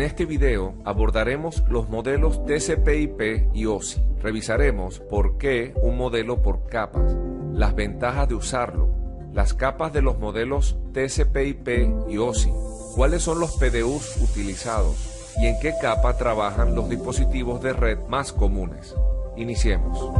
este video abordaremos los modelos TCP/IP y OSI. Revisaremos por qué un modelo por capas, las ventajas de usarlo, las capas de los modelos TCP/IP y OSI, cuáles son los PDUs utilizados y en qué capa trabajan los dispositivos de red más comunes. Iniciemos.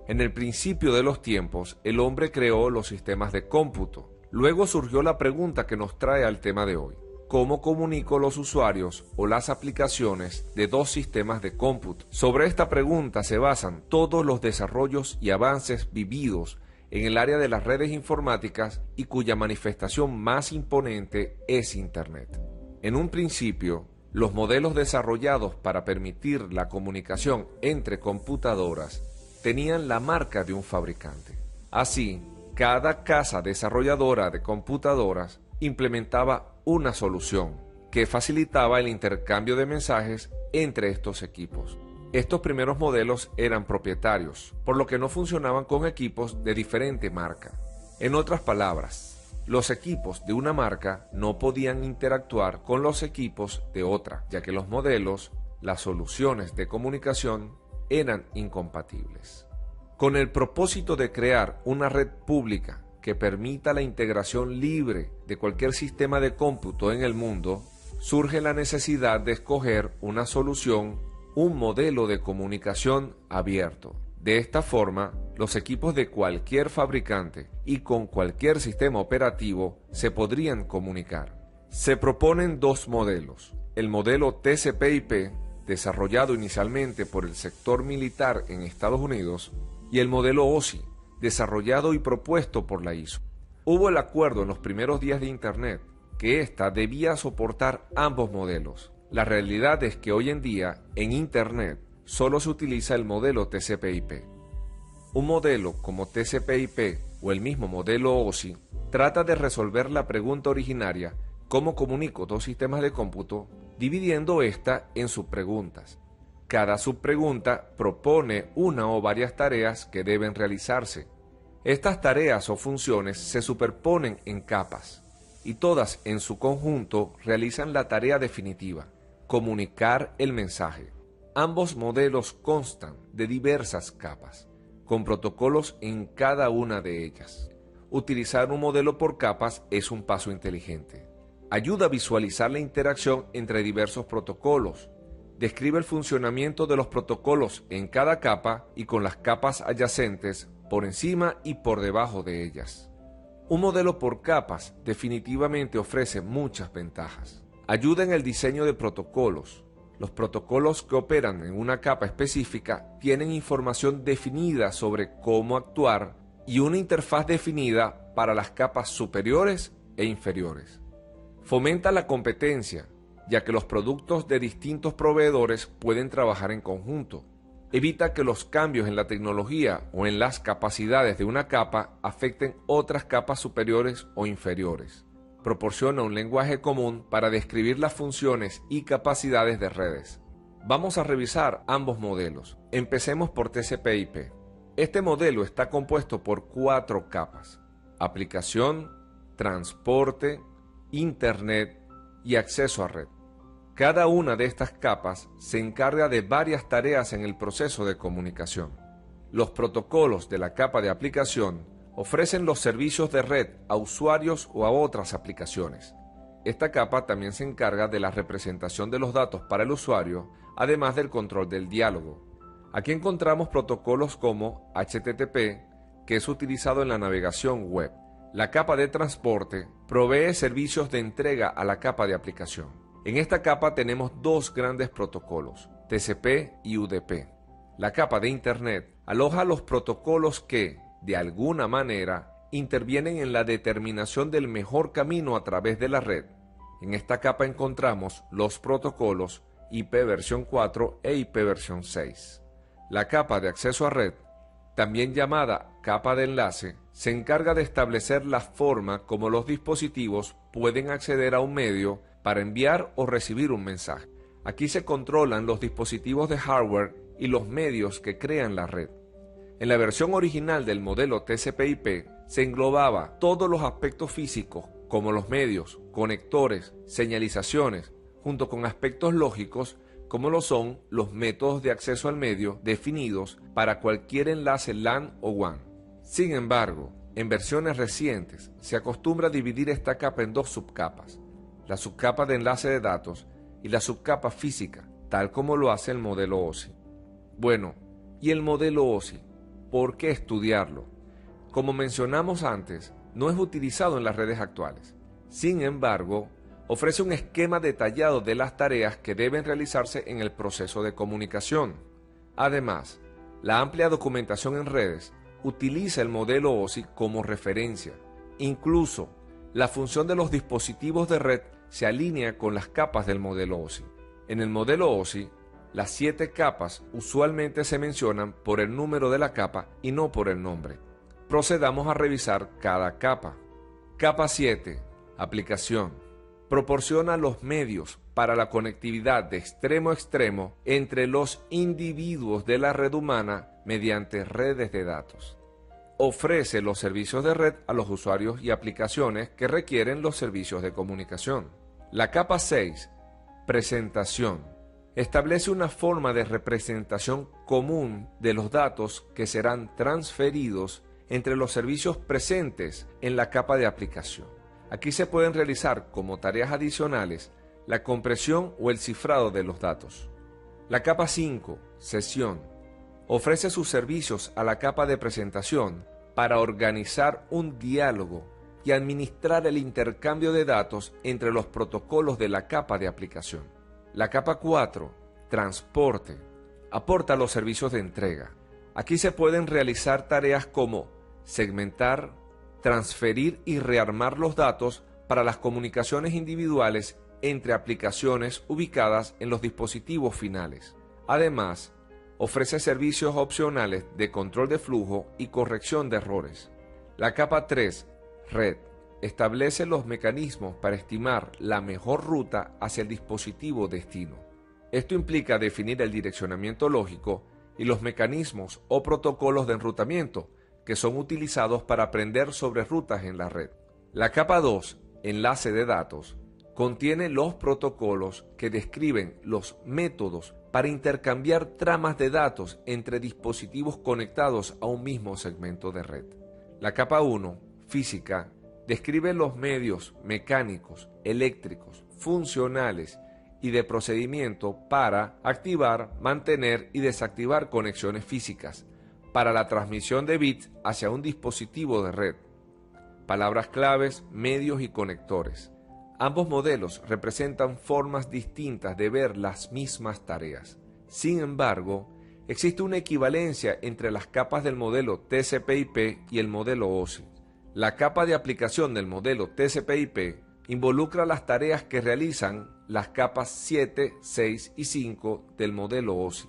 En el principio de los tiempos, el hombre creó los sistemas de cómputo. Luego surgió la pregunta que nos trae al tema de hoy: ¿cómo comunico los usuarios o las aplicaciones de dos sistemas de cómputo? Sobre esta pregunta se basan todos los desarrollos y avances vividos en el área de las redes informáticas y cuya manifestación más imponente es Internet. En un principio, los modelos desarrollados para permitir la comunicación entre computadoras tenían la marca de un fabricante. Así, cada casa desarrolladora de computadoras implementaba una solución que facilitaba el intercambio de mensajes entre estos equipos. Estos primeros modelos eran propietarios, por lo que no funcionaban con equipos de diferente marca. En otras palabras, los equipos de una marca no podían interactuar con los equipos de otra, ya que los modelos, las soluciones de comunicación, eran incompatibles. Con el propósito de crear una red pública que permita la integración libre de cualquier sistema de cómputo en el mundo, surge la necesidad de escoger una solución, un modelo de comunicación abierto. De esta forma, los equipos de cualquier fabricante y con cualquier sistema operativo se podrían comunicar. Se proponen dos modelos: el modelo TCP/IP, desarrollado inicialmente por el sector militar en Estados Unidos, y el modelo OSI, desarrollado y propuesto por la ISO. Hubo el acuerdo en los primeros días de Internet que ésta debía soportar ambos modelos. La realidad es que hoy en día, en Internet, solo se utiliza el modelo TCP/IP. Un modelo como TCP/IP o el mismo modelo OSI trata de resolver la pregunta originaria: ¿cómo comunico dos sistemas de cómputo?, dividiendo esta en subpreguntas. Cada subpregunta propone una o varias tareas que deben realizarse. Estas tareas o funciones se superponen en capas y todas en su conjunto realizan la tarea definitiva: comunicar el mensaje. Ambos modelos constan de diversas capas, con protocolos en cada una de ellas. Utilizar un modelo por capas es un paso inteligente. Ayuda a visualizar la interacción entre diversos protocolos. Describe el funcionamiento de los protocolos en cada capa y con las capas adyacentes por encima y por debajo de ellas. Un modelo por capas definitivamente ofrece muchas ventajas. Ayuda en el diseño de protocolos. Los protocolos que operan en una capa específica tienen información definida sobre cómo actuar y una interfaz definida para las capas superiores e inferiores. Fomenta la competencia, ya que los productos de distintos proveedores pueden trabajar en conjunto. Evita que los cambios en la tecnología o en las capacidades de una capa afecten otras capas superiores o inferiores. Proporciona un lenguaje común para describir las funciones y capacidades de redes. Vamos a revisar ambos modelos. Empecemos por TCP/IP. Este modelo está compuesto por 4 capas: aplicación, transporte, Internet y acceso a red. Cada una de estas capas se encarga de varias tareas en el proceso de comunicación. Los protocolos de la capa de aplicación ofrecen los servicios de red a usuarios o a otras aplicaciones. Esta capa también se encarga de la representación de los datos para el usuario, además del control del diálogo. Aquí encontramos protocolos como HTTP, que es utilizado en la navegación web. La capa de transporte provee servicios de entrega a la capa de aplicación. En esta capa tenemos dos grandes protocolos, TCP y UDP. La capa de Internet aloja los protocolos que, de alguna manera, intervienen en la determinación del mejor camino a través de la red. En esta capa encontramos los protocolos IP versión 4 e IP versión 6. La capa de acceso a red, también llamada capa de enlace, se encarga de establecer la forma como los dispositivos pueden acceder a un medio para enviar o recibir un mensaje. Aquí se controlan los dispositivos de hardware y los medios que crean la red. En la versión original del modelo TCP/IP se englobaba todos los aspectos físicos como los medios, conectores, señalizaciones, junto con aspectos lógicos como lo son los métodos de acceso al medio definidos para cualquier enlace LAN o WAN. Sin embargo, en versiones recientes se acostumbra a dividir esta capa en dos subcapas, la subcapa de enlace de datos y la subcapa física, tal como lo hace el modelo OSI. Bueno, ¿y el modelo OSI? ¿Por qué estudiarlo? Como mencionamos antes, no es utilizado en las redes actuales. Sin embargo, ofrece un esquema detallado de las tareas que deben realizarse en el proceso de comunicación. Además, la amplia documentación en redes utiliza el modelo OSI como referencia. Incluso, la función de los dispositivos de red se alinea con las capas del modelo OSI. En el modelo OSI, las 7 capas usualmente se mencionan por el número de la capa y no por el nombre. Procedamos a revisar cada capa. Capa 7. Aplicación. Proporciona los medios para la conectividad de extremo a extremo entre los individuos de la red humana mediante redes de datos. Ofrece los servicios de red a los usuarios y aplicaciones que requieren los servicios de comunicación. La capa 6. Presentación. Establece una forma de representación común de los datos que serán transferidos entre los servicios presentes en la capa de aplicación. Aquí se pueden realizar como tareas adicionales la compresión o el cifrado de los datos. La capa 5, sesión, ofrece sus servicios a la capa de presentación para organizar un diálogo y administrar el intercambio de datos entre los protocolos de la capa de aplicación. La capa 4, transporte, aporta los servicios de entrega. Aquí se pueden realizar tareas como segmentar, transferir y rearmar los datos para las comunicaciones individuales entre aplicaciones ubicadas en los dispositivos finales. Además, ofrece servicios opcionales de control de flujo y corrección de errores. La capa 3, red, establece los mecanismos para estimar la mejor ruta hacia el dispositivo destino. Esto implica definir el direccionamiento lógico y los mecanismos o protocolos de enrutamiento que son utilizados para aprender sobre rutas en la red. La capa 2, enlace de datos, contiene los protocolos que describen los métodos para intercambiar tramas de datos entre dispositivos conectados a un mismo segmento de red. La capa 1, física, describe los medios mecánicos, eléctricos, funcionales y de procedimiento para activar, mantener y desactivar conexiones físicas, para la transmisión de bits hacia un dispositivo de red. Palabras claves, medios y conectores. Ambos modelos representan formas distintas de ver las mismas tareas. Sin embargo, existe una equivalencia entre las capas del modelo TCP/IP y el modelo OSI. La capa de aplicación del modelo TCP/IP involucra las tareas que realizan las capas 7, 6 y 5 del modelo OSI.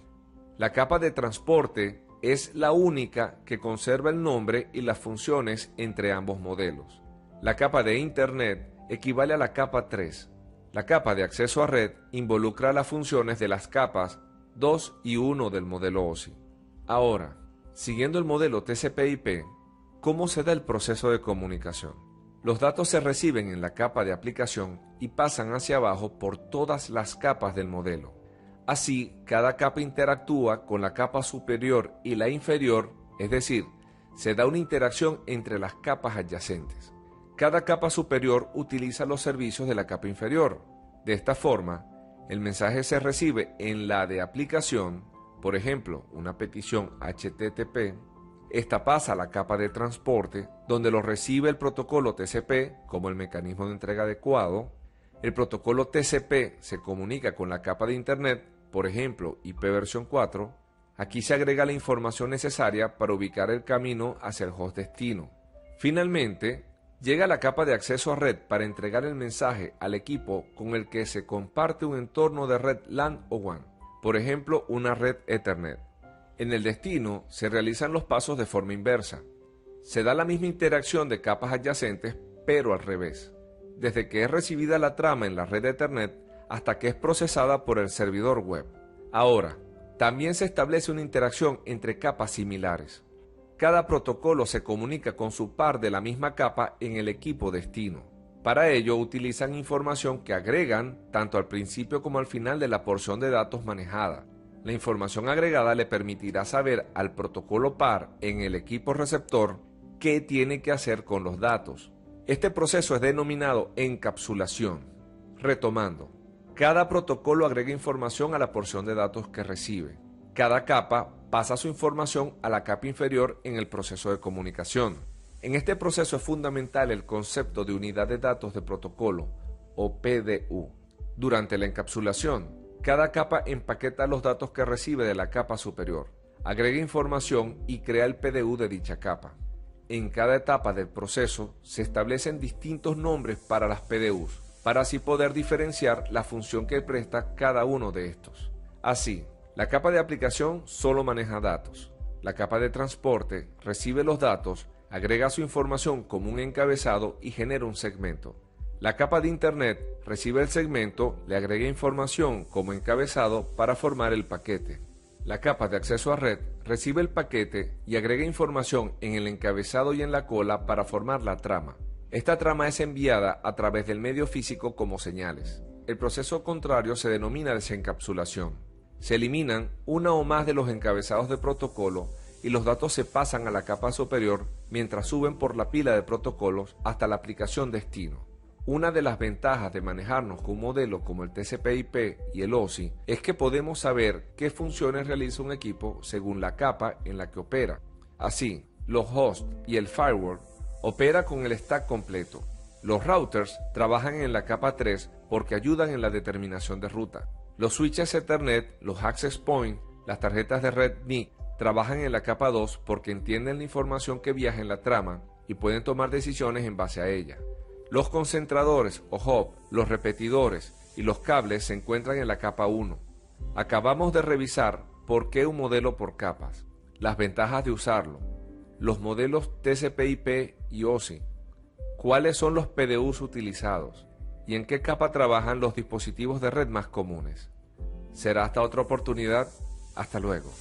La capa de transporte es la única que conserva el nombre y las funciones entre ambos modelos. La capa de Internet equivale a la capa 3. La capa de acceso a red involucra las funciones de las capas 2 y 1 del modelo OSI. Ahora, siguiendo el modelo TCP/IP, ¿cómo se da el proceso de comunicación? Los datos se reciben en la capa de aplicación y pasan hacia abajo por todas las capas del modelo. Así, cada capa interactúa con la capa superior y la inferior, es decir, se da una interacción entre las capas adyacentes. Cada capa superior utiliza los servicios de la capa inferior. De esta forma, el mensaje se recibe en la de aplicación, por ejemplo, una petición HTTP. Esta pasa a la capa de transporte, donde lo recibe el protocolo TCP como el mecanismo de entrega adecuado. El protocolo TCP se comunica con la capa de Internet, por ejemplo, IP versión 4. Aquí se agrega la información necesaria para ubicar el camino hacia el host destino. Finalmente, llega la capa de acceso a red para entregar el mensaje al equipo con el que se comparte un entorno de red LAN o WAN, por ejemplo, una red Ethernet. En el destino se realizan los pasos de forma inversa. Se da la misma interacción de capas adyacentes, pero al revés. Desde que es recibida la trama en la red Ethernet hasta que es procesada por el servidor web. Ahora, también se establece una interacción entre capas similares. Cada protocolo se comunica con su par de la misma capa en el equipo destino. Para ello utilizan información que agregan tanto al principio como al final de la porción de datos manejada. La información agregada le permitirá saber al protocolo PAR en el equipo receptor qué tiene que hacer con los datos. Este proceso es denominado encapsulación. Retomando, cada protocolo agrega información a la porción de datos que recibe. Cada capa pasa su información a la capa inferior en el proceso de comunicación. En este proceso es fundamental el concepto de unidad de datos de protocolo, o PDU. Durante la encapsulación, cada capa empaqueta los datos que recibe de la capa superior, agrega información y crea el PDU de dicha capa. En cada etapa del proceso se establecen distintos nombres para las PDUs, para así poder diferenciar la función que presta cada uno de estos. Así, la capa de aplicación solo maneja datos. La capa de transporte recibe los datos, agrega su información como un encabezado y genera un segmento. La capa de Internet recibe el segmento, le agrega información como encabezado para formar el paquete. La capa de acceso a red recibe el paquete y agrega información en el encabezado y en la cola para formar la trama. Esta trama es enviada a través del medio físico como señales. El proceso contrario se denomina desencapsulación. Se eliminan una o más de los encabezados de protocolo y los datos se pasan a la capa superior mientras suben por la pila de protocolos hasta la aplicación destino. Una de las ventajas de manejarnos con un modelo como el TCP/IP y el OSI es que podemos saber qué funciones realiza un equipo según la capa en la que opera. Así, los hosts y el firewall opera con el stack completo. Los routers trabajan en la capa 3 porque ayudan en la determinación de ruta. Los switches Ethernet, los access point, las tarjetas de red NIC trabajan en la capa 2 porque entienden la información que viaja en la trama y pueden tomar decisiones en base a ella. Los concentradores o hub, los repetidores y los cables se encuentran en la capa 1. Acabamos de revisar por qué un modelo por capas, las ventajas de usarlo, los modelos TCP/IP y OSI, cuáles son los PDUs utilizados y en qué capa trabajan los dispositivos de red más comunes. Será hasta otra oportunidad. Hasta luego.